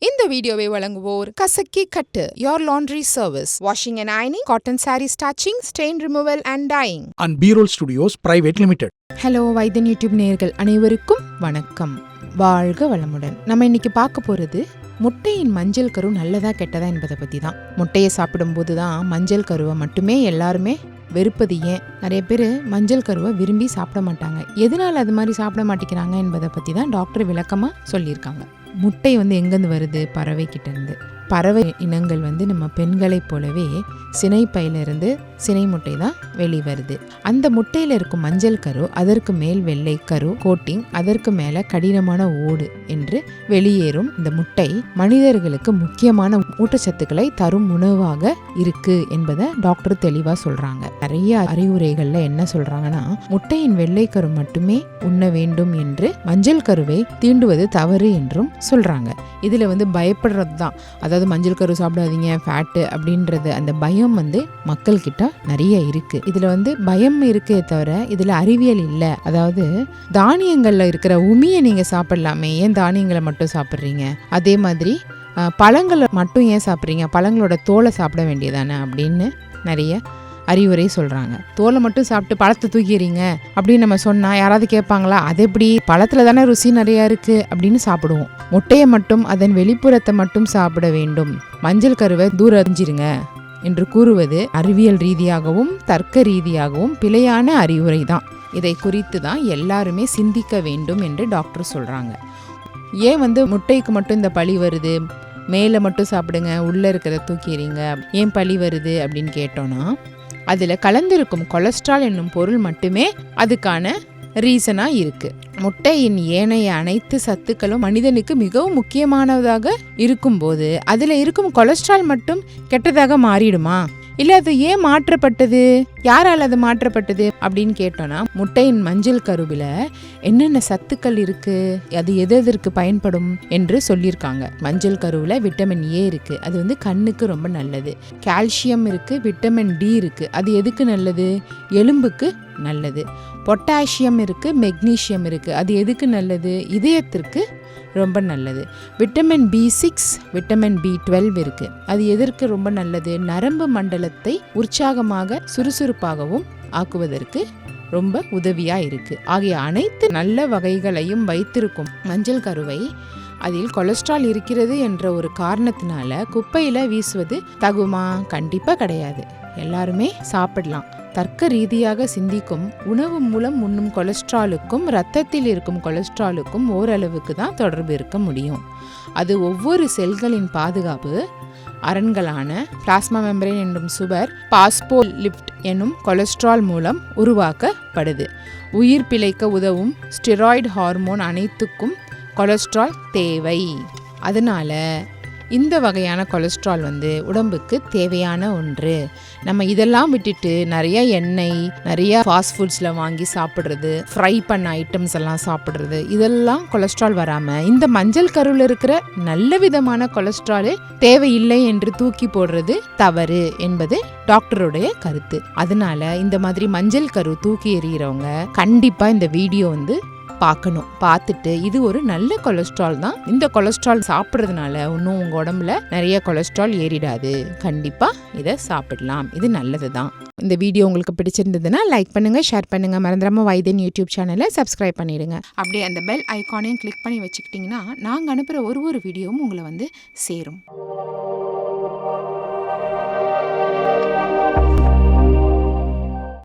இந்த வீடியோவை வழங்குவோர் கசக்கி கட்டு your laundry service washing and ironing cotton saree starching stain removal and dyeing and B-Roll Studios Private Limited. Hello Vaithiyan YouTube நேயர்கள் அனைவருக்கும் வணக்கம். வாழ்க வளமுடன். நம்ம இன்னைக்கு பார்க்க போறது முட்டையின் மஞ்சள் கரு நல்லதா கெட்டதா என்பதை பத்தி தான். முட்டையை சாப்பிடும்போது தான் மஞ்சள் கருவை மட்டுமே எல்லாருமே வெறுப்பது ஏன்? நிறைய பேர் மஞ்சள் கருவை விரும்பி சாப்பிட மாட்டாங்க. எதனால அது மாதிரி சாப்பிட மாட்டேங்கிறாங்க என்பதை பற்றி தான் டாக்டர் விளக்கமாக சொல்லியிருக்காங்க. முட்டை எங்கேருந்து வருது? பறவை கிட்ட இருந்து. பறவை இனங்கள் நம்ம பெண்களைப் போலவே சினைப்பையிலிருந்து சினை முட்டை தான் வெளிவருது. அந்த முட்டையில் இருக்கும் மஞ்சள் கரு, அதற்கு மேல் வெள்ளை கரு கோட்டிங், அதற்கு மேல கடினமான ஓடு என்று வெளியேறும் இந்த முட்டை மனிதர்களுக்கு முக்கியமான ஊட்டச்சத்துக்களை தரும் உணவாக இருக்கு என்பதை டாக்டர் தெளிவா சொல்றாங்க. நிறைய அறிவுரைகள்ல என்ன சொல்றாங்கன்னா, முட்டையின் வெள்ளை கரு மட்டுமே உண்ண வேண்டும் என்று, மஞ்சள் கருவை தீண்டுவது தவறு என்றும் சொல்றாங்க. இதுல பயப்படுறது தான், அதாவது மஞ்சள் கரு சாப்பிடாதீங்க ஃபேட்டு அப்படின்றது, அந்த பயம் மக்கள் கிட்ட நிறைய இருக்கு. இதுல பயம் இருக்கே தவிர இதுல அறிவியல் இல்லை. அதாவது தானியங்கள்ல இருக்கிற உமியை நீங்க சாப்பிடலாமே, ஏன் தானியங்களை மட்டும் சாப்பிட்றீங்க? அதே மாதிரி பழங்களை மட்டும் ஏன் சாப்பிட்றீங்க? பழங்களோட தோலை சாப்பிட வேண்டியதானே அப்படின்னு நிறைய அறிவுரை சொல்றாங்க. தோலை மட்டும் சாப்பிட்டு பழத்தை தூக்கிறீங்க அப்படின்னு நம்ம சொன்னா யாராவது கேட்பாங்களா? அது எப்படி? பழத்துல தானே ருசி நிறைய இருக்கு அப்படின்னு சாப்பிடுவோம். முட்டையை மட்டும் அதன் வெளிப்புறத்தை மட்டும் சாப்பிட வேண்டும், மஞ்சள் கருவை தூர எறிஞ்சிருங்க என்று கூறுவது அறிவியல் ரீதியாகவும் தர்க்க ரீதியாகவும் பிழையான அறிவுரை தான். இதை குறித்து தான் எல்லாருமே சிந்திக்க வேண்டும் என்று டாக்டர் சொல்றாங்க. ஏன் முட்டைக்கு மட்டும் இந்த பழி வருது? மேலே மட்டும் சாப்பிடுங்க, உள்ளே இருக்கிறத தூக்கிறீங்க, ஏன் பழி வருது அப்படின்னு கேட்டோன்னா, அதில் கலந்திருக்கும் கொலஸ்ட்ரால் என்னும் பொருள் மட்டுமே அதுக்கான ரீசனாக இருக்கு. முட்டையின் ஏனைய அனைத்து சத்துக்களும் மனிதனுக்கு மிகவும் முக்கியமானதாக இருக்கும்போது அதில் இருக்கும் கொலஸ்ட்ரால் மட்டும் கெட்டதாக மாறிடுமா? இல்லை அது ஏன் மாற்றப்பட்டது? யாரால் அது மாற்றப்பட்டது அப்படின்னு கேட்டோன்னா, முட்டையின் மஞ்சள் கருவில் என்னென்ன சத்துக்கள் இருக்கு, அது எதற்கு பயன்படும் என்று சொல்லியிருக்காங்க. மஞ்சள் கருவில் விட்டமின் ஏ இருக்கு, அது கண்ணுக்கு ரொம்ப நல்லது. கால்சியம் இருக்கு, விட்டமின் டி இருக்கு, அது எதுக்கு நல்லது? எலும்புக்கு நல்லது. பொட்டாசியம் இருக்கு, மெக்னீசியம் இருக்கு, அது எதுக்கு நல்லது? இதயத்திற்கு ரொம்ப நல்லது. விட்டமின் B6, விட்டமின் B12 இருக்கு, அது எதற்கு ரொம்ப நல்லது? நரம்பு மண்டலத்தை உற்சாகமாக சுறுசுறுப்பாகவும் ஆக்குவதற்கு ரொம்ப உதவியா இருக்கு. ஆகிய அனைத்து நல்ல வகைகளையும் வைத்திருக்கும் மஞ்சள் கருவை அதில் கொலஸ்ட்ரால் இருக்கிறது என்ற ஒரு காரணத்தினால குப்பையில வீசுவது தகுமா? கண்டிப்பா கிடையாது. எல்லாருமே சாப்பிடலாம். தர்க்க ரீதியாக சிந்திக்கும் உணவு மூலம் உண்ணும் கொலஸ்ட்ராலுக்கும் இரத்தத்தில் இருக்கும் கொலஸ்ட்ராலுக்கும் ஓரளவுக்கு தான் தொடர்பு இருக்க முடியும். அது ஒவ்வொரு செல்களின் பாதுகாப்பு அரண்களான பிளாஸ்மா மெம்பரேன் என்னும் சுவர், பாஸ்போலிப்ட் என்னும் கொலஸ்ட்ரால் மூலம் உருவாக்கப்படுது. உயிர் பிழைக்க உதவும் ஸ்டெராய்டு ஹார்மோன் அனைத்துக்கும் கொலஸ்ட்ரால் தேவை. அதனால இந்த வகையான கொலஸ்ட்ரால் உடம்புக்கு தேவையான ஒன்று. நம்ம இதெல்லாம் விட்டுட்டு நிறைய எண்ணெய், நிறைய ஃபாஸ்ட் ஃபுட்ஸில் வாங்கி சாப்பிட்றது, ஃப்ரை பண்ண ஐட்டம்ஸ் எல்லாம் சாப்பிட்றது, இதெல்லாம் கொலஸ்ட்ரால் வராமல் இந்த மஞ்சள் கருவில் இருக்கிற நல்ல விதமான கொலஸ்ட்ரால் தேவையில்லை என்று தூக்கி போடுறது தவறு என்பது டாக்டருடைய கருத்து. அதனால இந்த மாதிரி மஞ்சள் கரு தூக்கி எறிகிறவங்க கண்டிப்பாக இந்த வீடியோ பார்க்கணும். பார்த்துட்டு இது ஒரு நல்ல கொலஸ்ட்ரால் தான், இந்த கொலஸ்ட்ரால் சாப்பிட்றதுனால இன்னும் உங்கள் உடம்புல நிறைய கொலஸ்ட்ரால் ஏறிடாது, கண்டிப்பாக இதை சாப்பிடலாம், இது நல்லது தான். இந்த வீடியோ உங்களுக்கு பிடிச்சிருந்ததுன்னா லைக் பண்ணுங்க, ஷேர் பண்ணுங்க, மறந்துடாம வைத்தியன் யூடியூப் சேனலை சப்ஸ்கிரைப் பண்ணிடுங்க. அப்படியே அந்த பெல் ஐக்கானையும் கிளிக் பண்ணி வச்சுக்கிட்டிங்கன்னா நாங்கள் அனுப்புகிற ஒரு வீடியோவும் உங்களை சேரும்.